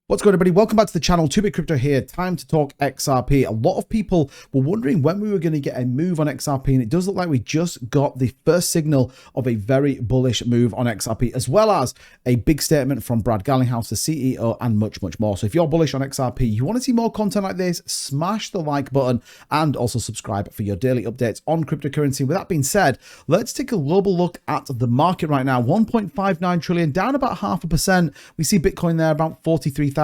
What's good, everybody? Welcome back to the channel. 2Bit Crypto here. Time to talk XRP. A lot of people were wondering when we were going to get a move on XRP, and it does look like we just got the first signal of a very bullish move on XRP, as well as a big statement from Brad Garlinghouse, the CEO, and much, much more. So if you're bullish on XRP, you want to see more content like this, smash the like button and also subscribe for your daily updates on cryptocurrency. With that being said, let's take a global look at the market right now. 1.59 trillion, down about 0.5%. We see Bitcoin there about 43,800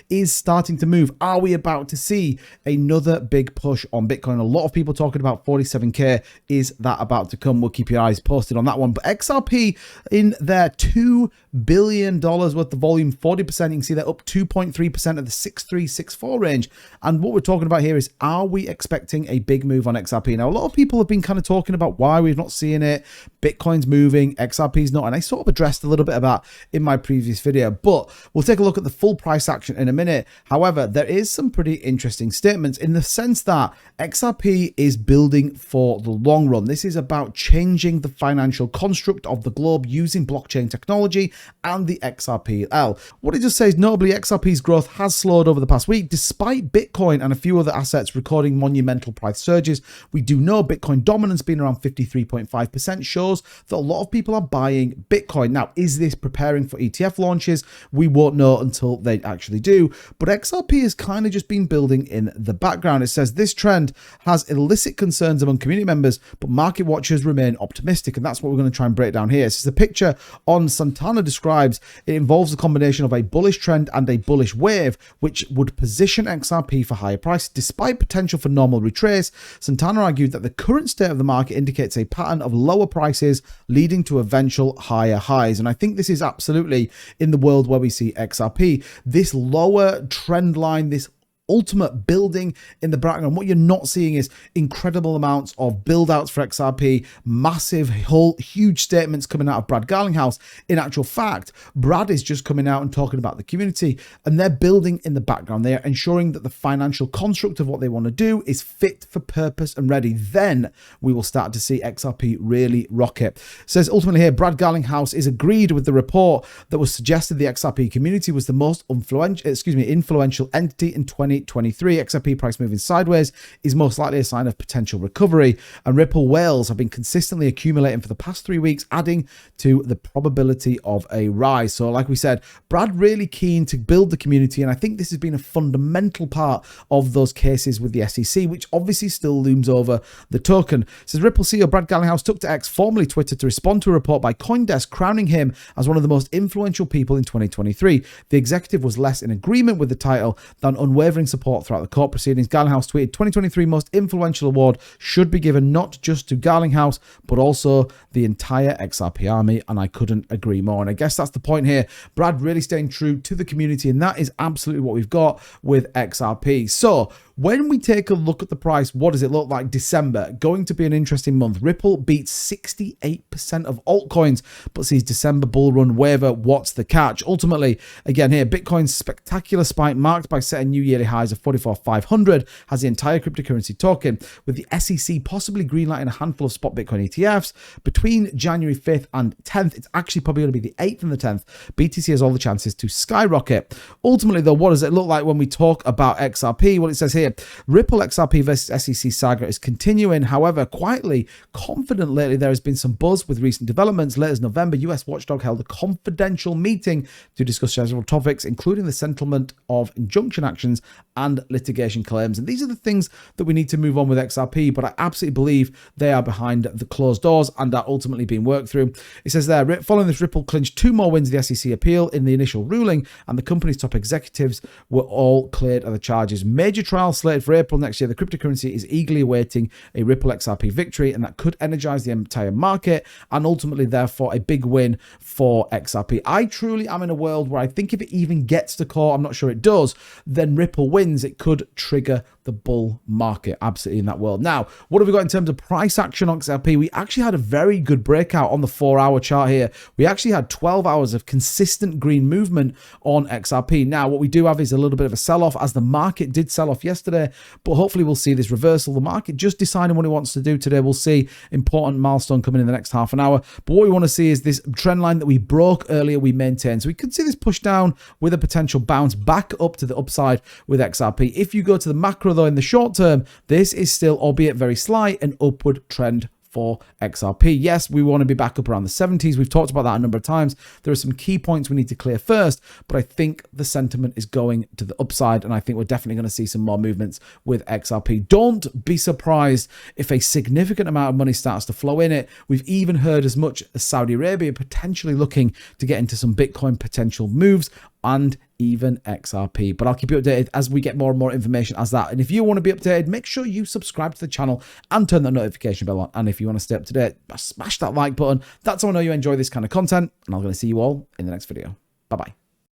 is starting to move. Are we about to see another big push on Bitcoin? A lot of people talking about 47k. Is that about to come? We'll keep your eyes posted on that one. But XRP in their $2 billion worth of volume, 40%. You can see they're up 2.3% at the 6364 range. And what we're talking about here is, are we expecting a big move on XRP? Now, a lot of people have been kind of talking about why we've not seen it. Bitcoin's moving, XRP's not. And I sort of addressed a little bit of that in my previous video, but we'll take a look at the full price action in a minute. However, there is some pretty interesting statements in the sense that XRP is building for the long run. This is about changing the financial construct of the globe using blockchain technology and the XRPL. What it just says, notably, XRP's growth has slowed over the past week, despite Bitcoin and a few other assets recording monumental price surges. We do know Bitcoin dominance being around 53.5% shows that a lot of people are buying Bitcoin. Now, is this preparing for ETF launches? We won't know until they actually do, but XRP has kind of just been building in the background. It says this trend has illicit concerns among community members, but market watchers remain optimistic, and that's what we're going to try and break down here. This is a picture on Santana describes it involves a combination of a bullish trend and a bullish wave, which would position XRP for higher price despite potential for normal retrace. Santana argued that the current state of the market indicates a pattern of lower prices leading to eventual higher highs, and I think this is absolutely in the world where we see XRP, this lower trend line, this ultimate building in the background. What you're not seeing is incredible amounts of build outs for XRP, massive, huge statements coming out of Brad Garlinghouse. In actual fact, Brad is just coming out and talking about the community, and they're building in the background. They are ensuring that the financial construct of what they want to do is fit for purpose and ready. Then we will start to see XRP really rocket. It says ultimately here, Brad Garlinghouse is agreed with the report that was suggested the XRP community was the most influential entity in 2023. XRP price moving sideways is most likely a sign of potential recovery, and Ripple whales have been consistently accumulating for the past 3 weeks, adding to the probability of a rise. So like we said, Brad really keen to build the community, and I think this has been a fundamental part of those cases with the SEC, which obviously still looms over the token. It says Ripple CEO Brad Garlinghouse took to X, formerly Twitter, to respond to a report by CoinDesk crowning him as one of the most influential people in 2023. The executive was less in agreement with the title than unwavering support throughout the court proceedings. Garlinghouse tweeted, 2023 most influential award should be given not just to Garlinghouse, but also the entire XRP army, and I couldn't agree more. And I guess that's the point here. Brad really staying true to the community, and that is absolutely what we've got with XRP. So when we take a look at the price, what does it look like? December, going to be an interesting month. Ripple beats 68% of altcoins, but sees December bull run waver. What's the catch? Ultimately, again here, Bitcoin's spectacular spike marked by setting new yearly highs of 44,500 has the entire cryptocurrency token, with the SEC possibly greenlighting a handful of spot Bitcoin ETFs. Between January 5th and 10th, it's actually probably going to be the 8th and the 10th. BTC has all the chances to skyrocket. Ultimately, though, what does it look like when we talk about XRP? Well, it says here, Ripple XRP versus SEC saga is continuing. However, quietly confident lately, there has been some buzz with recent developments. Late as November, US Watchdog held a confidential meeting to discuss several topics, including the settlement of injunction actions and litigation claims. And these are the things that we need to move on with XRP, but I absolutely believe they are behind the closed doors and are ultimately being worked through. It says there, following this, Ripple clinched 2 more wins of the SEC appeal in the initial ruling, and the company's top executives were all cleared of the charges. Major trials slated for April next year. The cryptocurrency is eagerly awaiting a Ripple XRP victory, and that could energize the entire market and ultimately, therefore, a big win for XRP. I truly am in a world where I think if it even gets to court, I'm not sure it does, then Ripple wins. It could trigger the the bull market, absolutely, in that world. Now, what have we got in terms of price action on XRP? We actually had a very good breakout on the 4-hour chart here. We actually had 12 hours of consistent green movement on XRP. Now, what we do have is a little bit of a sell-off, as the market did sell off yesterday, but hopefully we'll see this reversal. The market just deciding what it wants to do today. We'll see important milestone coming in the next half an hour. But what we want to see is this trend line that we broke earlier, we maintain. So we could see this push down with a potential bounce back up to the upside with XRP. If you go to the macro though, in the short term, this is still, albeit very slight, an upward trend for XRP. Yes, we want to be back up around the 70s. We've talked about that a number of times. There are some key points we need to clear first, but I think the sentiment is going to the upside, and I think we're definitely going to see some more movements with XRP. Don't be surprised if a significant amount of money starts to flow in it. We've even heard as much as Saudi Arabia potentially looking to get into some Bitcoin potential moves, and even XRP. But I'll keep you updated as we get more and more information as that. And if you want to be updated, make sure you subscribe to the channel and turn the notification bell on. And if you want to stay up to date, smash that like button. That's how I know you enjoy this kind of content. And I'm going to see you all in the next video. Bye-bye.